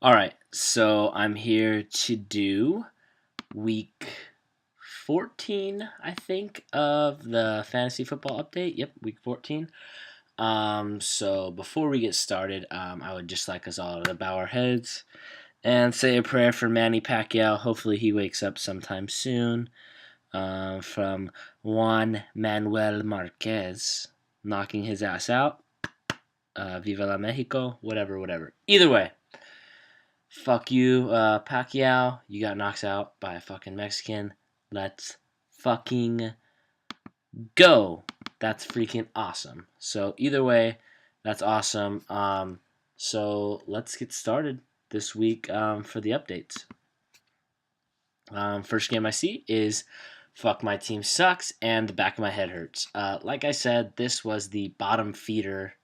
All right, so I'm here to do week 14, I think, of the fantasy football update. Yep, week 14. So before we get started, I would just like us all to bow our heads and say a prayer for Manny Pacquiao. Hopefully, he wakes up sometime soon. From Juan Manuel Marquez knocking his ass out. Viva la Mexico, whatever. Either way, fuck you, Pacquiao. You got knocked out by a fucking Mexican. Let's fucking go. That's freaking awesome. So either way, that's awesome. So let's get started this week for the updates. First game I see is fuck my team sucks and the back of my head hurts. Like I said, this was the bottom feeder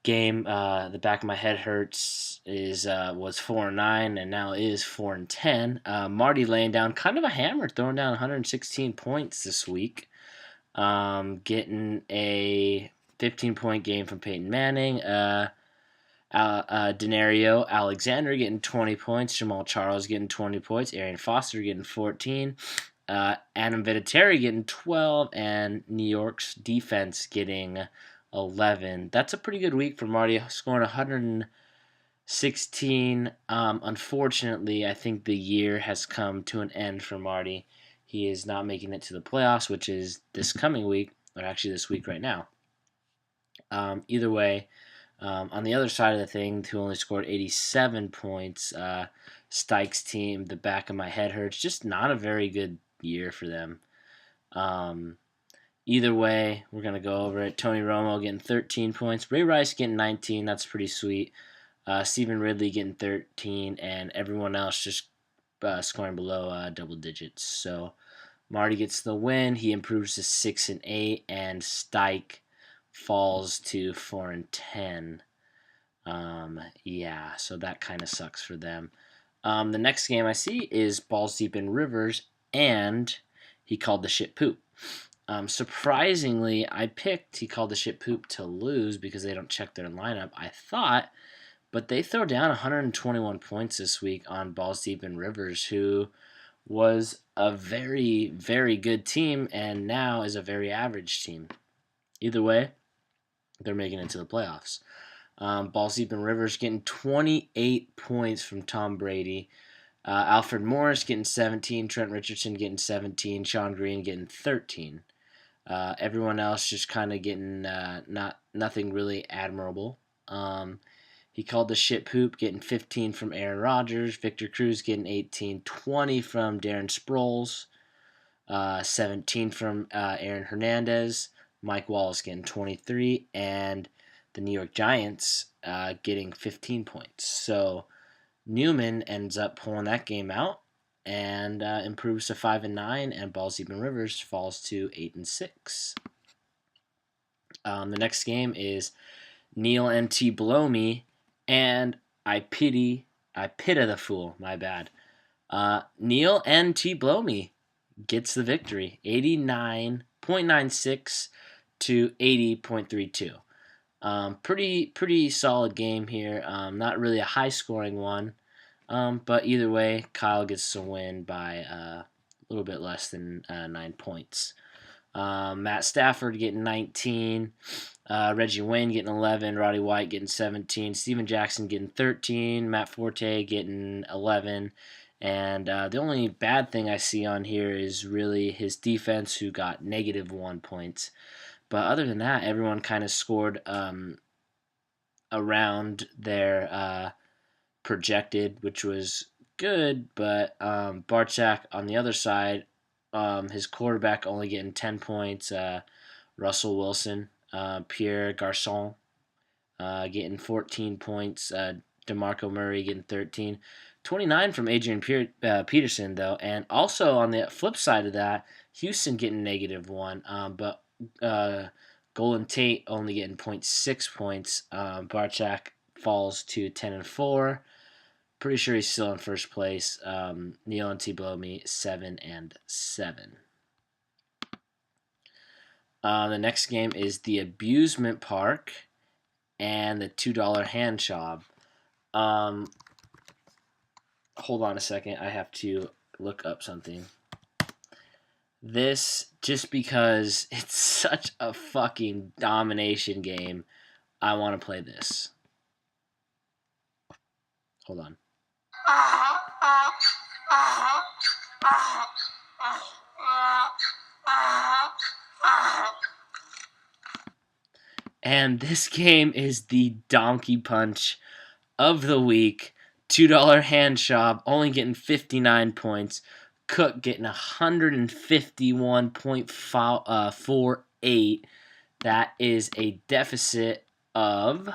game. The back of my head hurts is was 4-9 and now is 4-10. Marty laying down kind of a hammer, throwing down 116 points this week. Getting a 15-point game from Peyton Manning. Denario Alexander getting 20 points. Jamal Charles getting 20 points. Arian Foster getting 14. Adam Vinatieri getting 12. And New York's defense getting 11. That's a pretty good week for Marty, scoring 116. Unfortunately, I think the year has come to an end for Marty. He is not making it to the playoffs, which is this coming week, or actually this week right now. Either way, on the other side of the thing, who only scored 87 points, Stike's team, the back of my head hurts. Just not a very good year for them. Either way, we're going to go over it. Tony Romo getting 13 points. Ray Rice getting 19. That's pretty sweet. Stephen Ridley getting 13. And everyone else just scoring below double digits. So Marty gets the win. He improves to 6-8. And Stike falls to 4-10. Yeah, so that kind of sucks for them. The next game I see is Balls Deep in Rivers, and he called the shit poop. Surprisingly, I picked he called the shit poop to lose because they don't check their lineup, I thought, but they throw down 121 points this week on Balls Deep in Rivers, who was a very, very good team and now is a very average team. Either way, they're making it to the playoffs. Balls Deep in Rivers getting 28 points from Tom Brady. Alfred Morris getting 17. Trent Richardson getting 17. Sean Green getting 13. Everyone else just kind of getting nothing really admirable. He called the shit poop, getting 15 from Aaron Rodgers. Victor Cruz getting 18. 20 from Darren Sproles. 17 from Aaron Hernandez. Mike Wallace getting 23. And the New York Giants getting 15 points. So Newman ends up pulling that game out and improves to 5-9, and Balls Deep in Rivers falls to 8-6. The next game is Neil NT Below Me, and I pity the fool. My bad. Neil NT Below Me gets the victory, 89.96 to 80.32. Pretty solid game here. Not really a high scoring one, but either way, Kyle gets to win by a little bit less than 9 points. Matt Stafford getting 19, Reggie Wayne getting 11, Roddy White getting 17, Steven Jackson getting 13, Matt Forte getting 11. And the only bad thing I see on here is really his defense, who got -1 points. But other than that, everyone kind of scored around their projected, which was good. But Barchak on the other side, his quarterback only getting 10 points. Russell Wilson, Pierre Garcon getting 14 points. DeMarco Murray getting 13. 29 from Adrian Peterson, though. And also on the flip side of that, Houston getting -1. But Golden Tate only getting 0.6 points. Barchak falls to 10-4. Pretty sure he's still in first place. Neil and T below me 7-7. The next game is the Abusement Park and the $2 Hand Job. Hold on a second. I have to look up something. This, just because it's such a fucking domination game, I want to play this. Hold on. And this game is the donkey punch of the week. $2 hand shop, only getting 59 points. Cook getting 151.48. That is a deficit of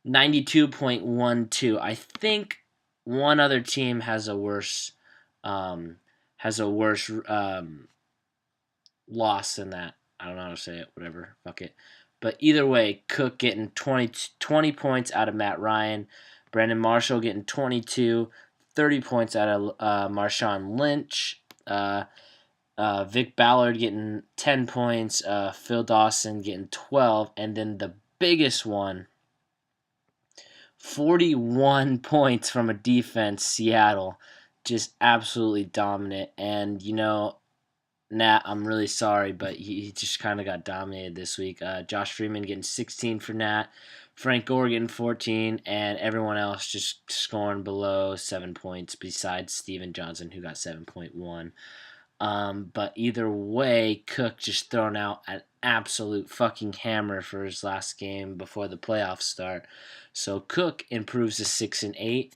92.12. I think one other team has a worse loss than that. I don't know how to say it. Whatever. Fuck it. But either way, Cook getting 20 points out of Matt Ryan. Brandon Marshall getting 22. 30 points out of Marshawn Lynch. Vic Ballard getting 10 points. Phil Dawson getting 12. And then the biggest one, 41 points from a defense, Seattle. Just absolutely dominant. And, Nat, I'm really sorry, but he just kind of got dominated this week. Josh Freeman getting 16 for Nat, Frank Gore getting 14, and everyone else just scoring below 7 points besides Steven Johnson, who got 7.1. But either way, Cook just throwing out an absolute fucking hammer for his last game before the playoffs start. So Cook improves to 6-8.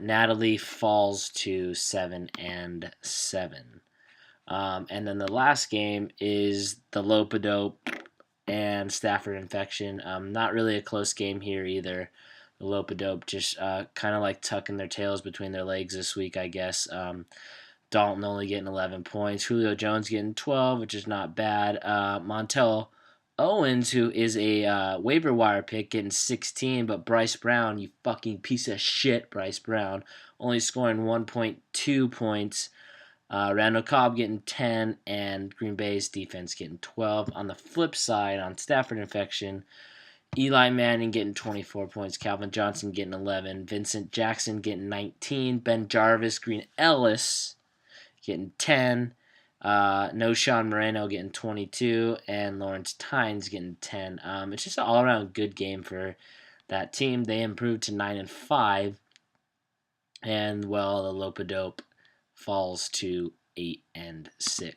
Natalie falls to 7-7. And then the last game is the Lopadope and Stafford Infection. Not really a close game here either. The Lopadope just kind of like tucking their tails between their legs this week, I guess. Dalton only getting 11 points. Julio Jones getting 12, which is not bad. Montel Owens, who is a waiver wire pick, getting 16. But Bryce Brown, you fucking piece of shit, Bryce Brown, only scoring 1.2 points. Randall Cobb getting 10, and Green Bay's defense getting 12. On the flip side, on Stafford Infection, Eli Manning getting 24 points, Calvin Johnson getting 11, Vincent Jackson getting 19, Ben Jarvis, Green Ellis getting 10, No Sean Moreno getting 22, and Lawrence Tynes getting 10. It's just an all-around good game for that team. They improved to 9-5, and, well, the Lopadope falls to 8-6.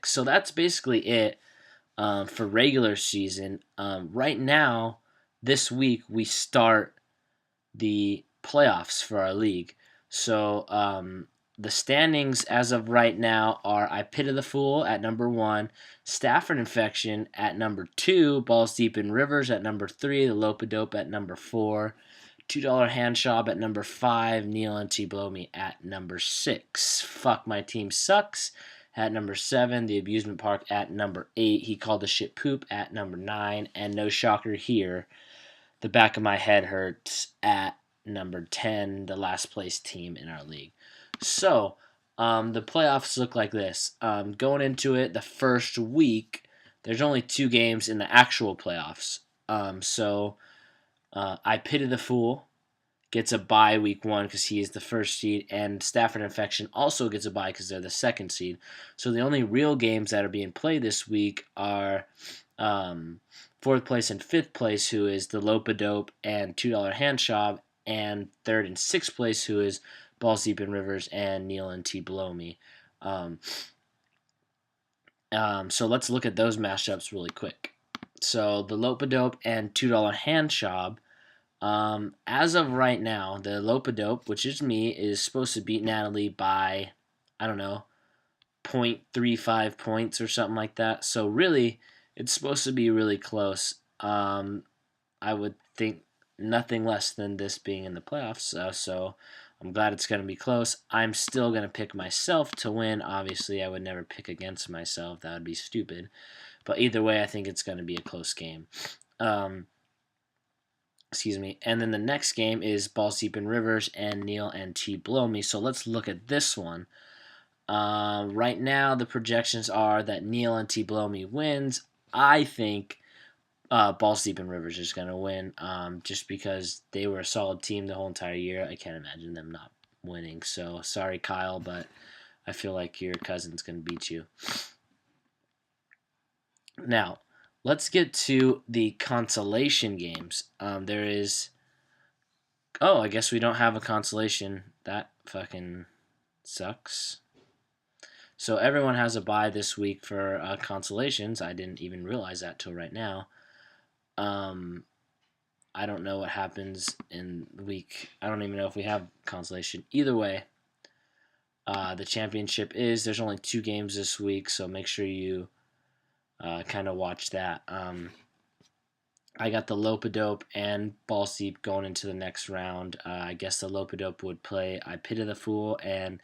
So that's basically it for regular season. Right now, this week, we start the playoffs for our league. So the standings as of right now are I Pit of the Fool at number 1, Stafford Infection at number 2, Balls Deep in Rivers at number 3, the Lopadope at number 4, $2 Hand Shop at number 5, Neil and T Blow Me at number 6. Fuck My Team Sucks at number 7, The Abusement Park at number 8, He Called the Shit Poop at number 9, and no shocker here, The Back of My Head Hurts at number 10, the last place team in our league. So, the playoffs look like this. Going into it, the first week, there's only 2 games in the actual playoffs. I Pity the Fool gets a bye week 1 because he is the first seed, and Stafford Infection also gets a bye because they're the second seed. So the only real games that are being played this week are 4th place and 5th place, who is the Lopadope and $2 Hand Shop, and 3rd and 6th place, who is Balls Deep in Rivers and Neil and T Below Me. So let's look at those matchups really quick. So the Lopadope and $2 Hand Shop. As of right now, the Lopadope, which is me, is supposed to beat Natalie by, 0.35 points or something like that. So really, it's supposed to be really close. I would think nothing less than this being in the playoffs. So I'm glad it's going to be close. I'm still going to pick myself to win. Obviously, I would never pick against myself. That would be stupid. But either way, I think it's going to be a close game. Excuse me. And then the next game is Balls Deep in Rivers and Neil and T Blow Me. So let's look at this one. Right now, the projections are that Neil and T Blow Me wins. I think Balls Deep and Rivers is going to win, just because they were a solid team the whole entire year. I can't imagine them not winning. So sorry, Kyle, but I feel like your cousin's going to beat you. Now, let's get to the consolation games. There is. Oh, I guess we don't have a consolation. That fucking sucks. So everyone has a bye this week for consolations. I didn't even realize that till right now. I don't know what happens in the week. I don't even know if we have consolation. Either way, the championship is. There's only 2 games this week, so make sure you kind of watch that. I got the Lopadope and Balls Deep going into the next round. I guess the Lopadope would play I Pity the Fool, and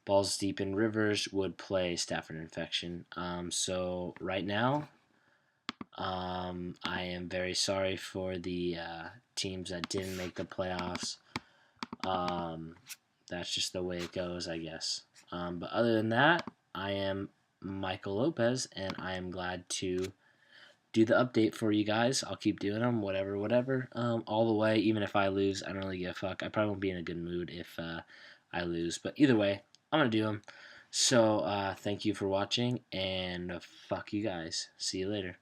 Balls Deep and Rivers would play Stafford Infection. So right now, I am very sorry for the teams that didn't make the playoffs. That's just the way it goes, I guess. But other than that, I am Michael Lopez, and I am glad to do the update for you guys. I'll keep doing them, whatever. All the way, even if I lose, I don't really give a fuck. I probably won't be in a good mood if I lose. But either way, I'm going to do them. So thank you for watching, and fuck you guys. See you later.